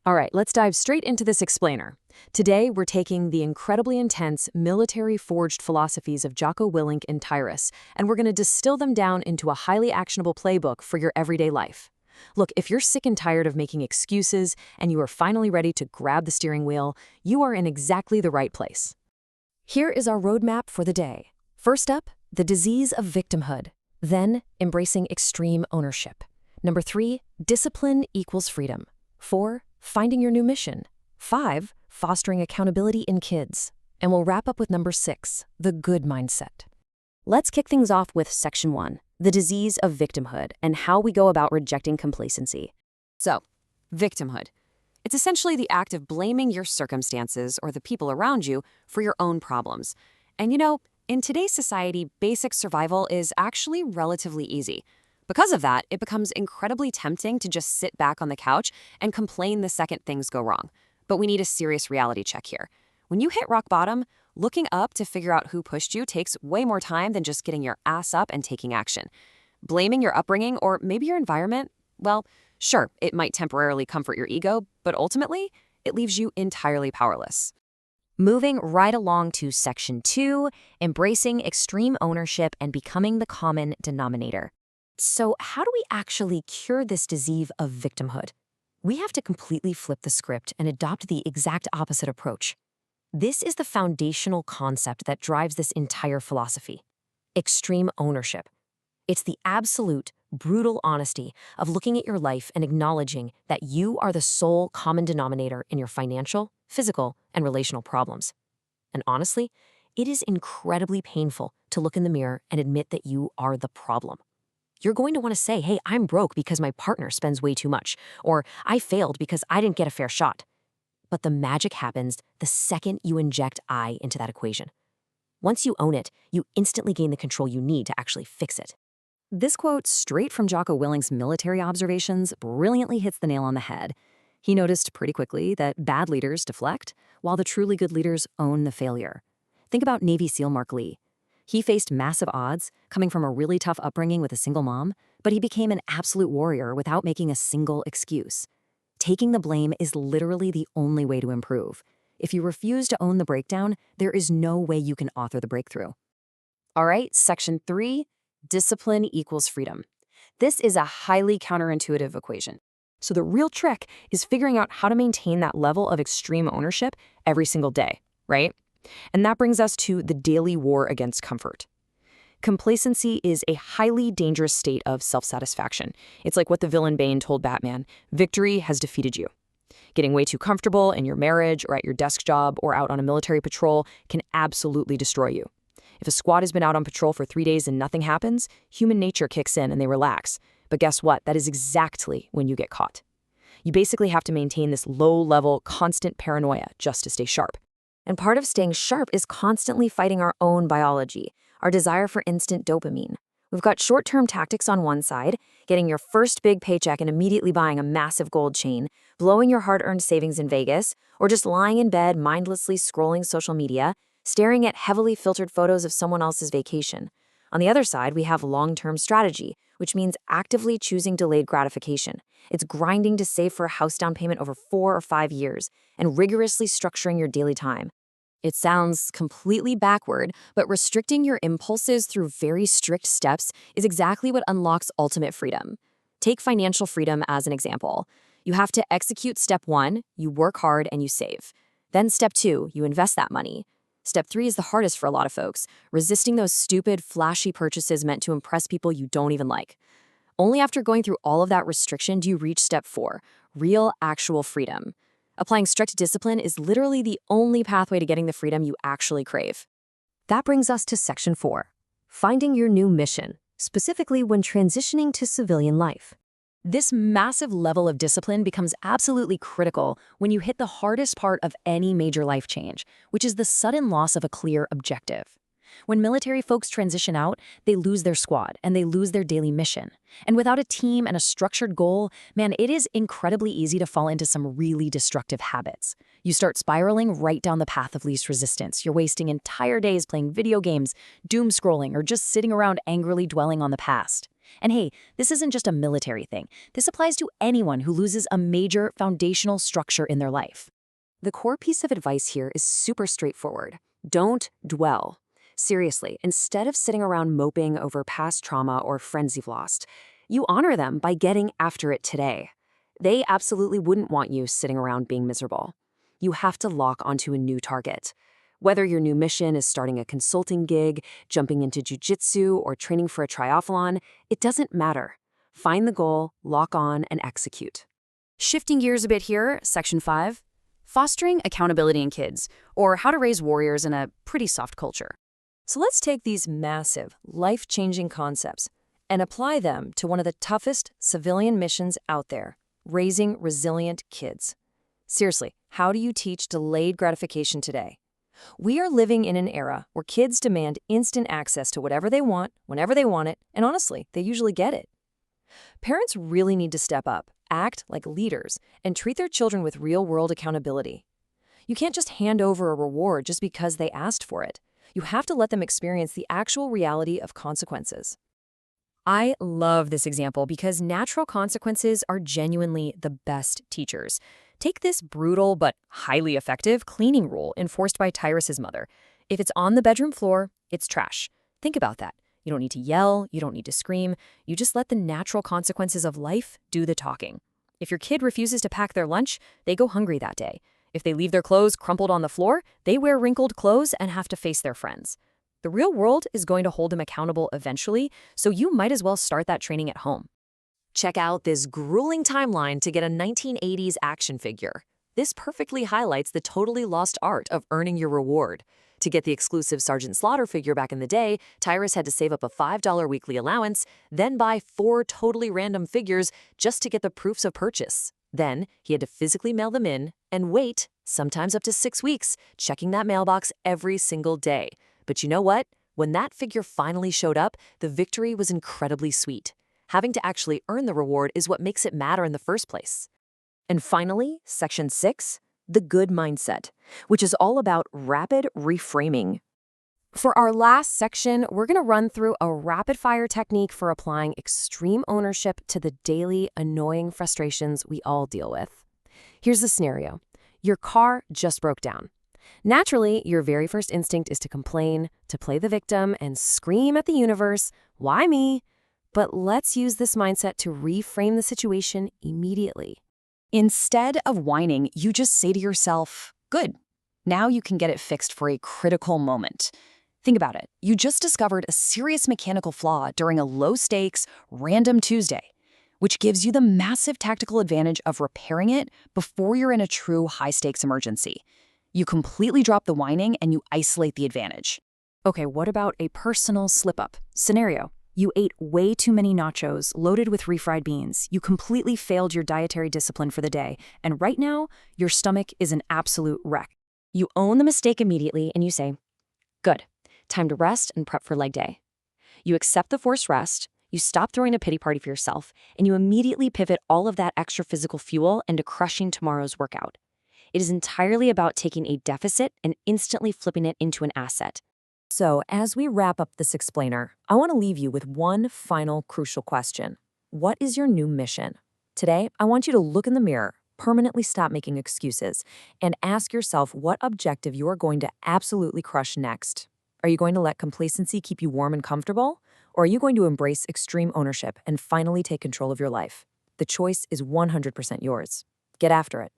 All right, let's dive straight into this explainer. Today, we're taking the incredibly intense, military-forged philosophies of Jocko Willink and Tyrus, and we're going to distill them down into a highly actionable playbook for your everyday life. Look, if you're sick and tired of making excuses and you are finally ready to grab the steering wheel, you are in exactly the right place. Here is our roadmap for the day. First up, the disease of victimhood. Then, embracing extreme ownership. Number 3, discipline equals freedom. 4, finding your new mission. 5, fostering accountability in kids. And we'll wrap up with number 6, the good mindset. Let's kick things off with section 1, the disease of victimhood and how we go about rejecting complacency. So, victimhood. It's essentially the act of blaming your circumstances or the people around you for your own problems. And in today's society, basic survival is actually relatively easy. Because of that, it becomes incredibly tempting to just sit back on the couch and complain the second things go wrong. But we need a serious reality check here. When you hit rock bottom, looking up to figure out who pushed you takes way more time than just getting your ass up and taking action. Blaming your upbringing or maybe your environment, well, sure, it might temporarily comfort your ego, but ultimately, it leaves you entirely powerless. Moving right along to section 2, embracing extreme ownership and becoming the common denominator. So how do we actually cure this disease of victimhood? We have to completely flip the script and adopt the exact opposite approach. This is the foundational concept that drives this entire philosophy: extreme ownership. It's the absolute, brutal honesty of looking at your life and acknowledging that you are the sole common denominator in your financial, physical, and relational problems. And honestly, it is incredibly painful to look in the mirror and admit that you are the problem. You're going to want to say, hey, I'm broke because my partner spends way too much, or I failed because I didn't get a fair shot. But the magic happens the second you inject I into that equation. Once you own it, you instantly gain the control you need to actually fix it. This quote, straight from Jocko Willink's military observations, brilliantly hits the nail on the head. He noticed pretty quickly that bad leaders deflect, while the truly good leaders own the failure. Think about Navy SEAL Mark Lee. He faced massive odds, coming from a really tough upbringing with a single mom, but he became an absolute warrior without making a single excuse. Taking the blame is literally the only way to improve. If you refuse to own the breakdown, there is no way you can author the breakthrough. All right, section 3. Discipline equals freedom. This is a highly counterintuitive equation. So the real trick is figuring out how to maintain that level of extreme ownership every single day, right? And that brings us to the daily war against comfort. Complacency is a highly dangerous state of self-satisfaction. It's like what the villain Bane told Batman: victory has defeated you. Getting way too comfortable in your marriage or at your desk job or out on a military patrol can absolutely destroy you. If a squad has been out on patrol for 3 days and nothing happens, human nature kicks in and they relax. But guess what? That is exactly when you get caught. You basically have to maintain this low-level, constant paranoia just to stay sharp. And part of staying sharp is constantly fighting our own biology, our desire for instant dopamine. We've got short-term tactics on one side, getting your first big paycheck and immediately buying a massive gold chain, blowing your hard-earned savings in Vegas, or just lying in bed mindlessly scrolling social media, staring at heavily filtered photos of someone else's vacation. On the other side, we have long-term strategy, which means actively choosing delayed gratification. It's grinding to save for a house down payment over 4 or 5 years and rigorously structuring your daily time. It sounds completely backward, but restricting your impulses through very strict steps is exactly what unlocks ultimate freedom. Take financial freedom as an example. You have to execute step 1, you work hard and you save. Then step 2, you invest that money. Step 3 is the hardest for a lot of folks, resisting those stupid, flashy purchases meant to impress people you don't even like. Only after going through all of that restriction do you reach step 4, real, actual freedom. Applying strict discipline is literally the only pathway to getting the freedom you actually crave. That brings us to section 4, finding your new mission, specifically when transitioning to civilian life. This massive level of discipline becomes absolutely critical when you hit the hardest part of any major life change, which is the sudden loss of a clear objective. When military folks transition out, they lose their squad and they lose their daily mission. And without a team and a structured goal, man, it is incredibly easy to fall into some really destructive habits. You start spiraling right down the path of least resistance. You're wasting entire days playing video games, doom scrolling, or just sitting around angrily dwelling on the past. And hey, this isn't just a military thing. This applies to anyone who loses a major foundational structure in their life. The core piece of advice here is super straightforward. Don't dwell. Seriously, instead of sitting around moping over past trauma or friends you've lost, you honor them by getting after it today. They absolutely wouldn't want you sitting around being miserable. You have to lock onto a new target. Whether your new mission is starting a consulting gig, jumping into jiu-jitsu, or training for a triathlon, it doesn't matter. Find the goal, lock on, and execute. Shifting gears a bit here, Section 5, Fostering Accountability in Kids, or How to Raise Warriors in a Pretty Soft Culture. So let's take these massive, life-changing concepts and apply them to one of the toughest civilian missions out there, raising resilient kids. Seriously, how do you teach delayed gratification today? We are living in an era where kids demand instant access to whatever they want, whenever they want it, and honestly, they usually get it. Parents really need to step up, act like leaders, and treat their children with real-world accountability. You can't just hand over a reward just because they asked for it. You have to let them experience the actual reality of consequences. I love this example because natural consequences are genuinely the best teachers. Take this brutal but highly effective cleaning rule enforced by Tyrus's mother. If it's on the bedroom floor, it's trash. Think about that. You don't need to yell, you don't need to scream, you just let the natural consequences of life do the talking. If your kid refuses to pack their lunch, they go hungry that day. If they leave their clothes crumpled on the floor, they wear wrinkled clothes and have to face their friends. The real world is going to hold them accountable eventually, so you might as well start that training at home. Check out this grueling timeline to get a 1980s action figure. This perfectly highlights the totally lost art of earning your reward. To get the exclusive Sergeant Slaughter figure back in the day, Tyrus had to save up a $5 weekly allowance, then buy 4 totally random figures just to get the proofs of purchase. Then, he had to physically mail them in and wait, sometimes up to 6 weeks, checking that mailbox every single day. But you know what? When that figure finally showed up, the victory was incredibly sweet. Having to actually earn the reward is what makes it matter in the first place. And finally, Section 6, the good mindset, which is all about rapid reframing. For our last section, we're going to run through a rapid-fire technique for applying extreme ownership to the daily, annoying frustrations we all deal with. Here's the scenario. Your car just broke down. Naturally, your very first instinct is to complain, to play the victim, and scream at the universe, "Why me?" But let's use this mindset to reframe the situation immediately. Instead of whining, you just say to yourself, "Good. Now you can get it fixed for a critical moment." Think about it. You just discovered a serious mechanical flaw during a low-stakes, random Tuesday, which gives you the massive tactical advantage of repairing it before you're in a true high-stakes emergency. You completely drop the whining and you isolate the advantage. Okay, what about a personal slip-up? Scenario. You ate way too many nachos loaded with refried beans. You completely failed your dietary discipline for the day, and right now, your stomach is an absolute wreck. You own the mistake immediately and you say, "Good. Time to rest and prep for leg day." You accept the forced rest, you stop throwing a pity party for yourself, and you immediately pivot all of that extra physical fuel into crushing tomorrow's workout. It is entirely about taking a deficit and instantly flipping it into an asset. So, as we wrap up this explainer, I want to leave you with one final crucial question. What is your new mission? Today, I want you to look in the mirror, permanently stop making excuses, and ask yourself what objective you are going to absolutely crush next. Are you going to let complacency keep you warm and comfortable? Or are you going to embrace extreme ownership and finally take control of your life? The choice is 100% yours. Get after it.